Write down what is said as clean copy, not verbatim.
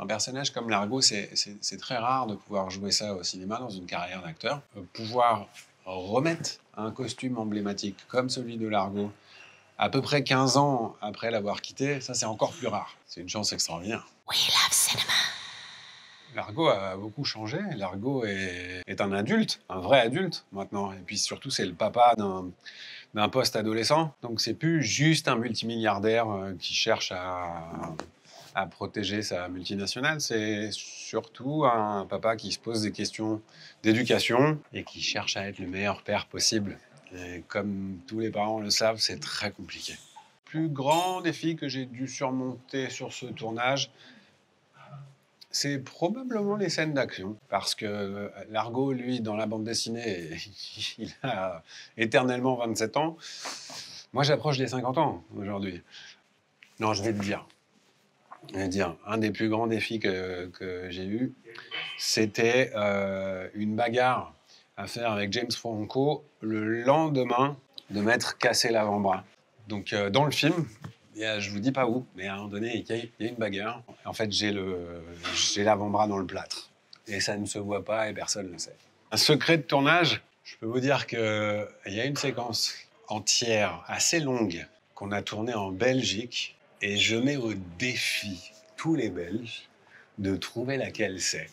Un personnage comme Largo, c'est très rare de pouvoir jouer ça au cinéma dans une carrière d'acteur. Pouvoir remettre un costume emblématique comme celui de Largo, à peu près 15 ans après l'avoir quitté, ça c'est encore plus rare. C'est une chance extraordinaire. We love cinema. Largo a beaucoup changé. Largo est un adulte, un vrai adulte maintenant. Et puis surtout, c'est le papa d'un post-adolescent. Donc c'est plus juste un multimilliardaire qui cherche à protéger sa multinationale. C'est surtout un papa qui se pose des questions d'éducation et qui cherche à être le meilleur père possible. Et comme tous les parents le savent, c'est très compliqué. Le plus grand défi que j'ai dû surmonter sur ce tournage, c'est probablement les scènes d'action, parce que Largo, lui, dans la bande dessinée, il a éternellement 27 ans. Moi, j'approche des 50 ans aujourd'hui. Non, je vais te dire. Un des plus grands défis que j'ai eu, c'était une bagarre à faire avec James Franco le lendemain de m'être cassé l'avant-bras. Donc, dans le film, je vous dis pas où, mais à un moment donné, il y a une bagarre. En fait, j'ai l'avant-bras dans le plâtre. Et ça ne se voit pas et personne ne le sait. Un secret de tournage, je peux vous dire qu'il y a une séquence entière, assez longue, qu'on a tournée en Belgique. Et je mets au défi tous les Belges de trouver laquelle c'est.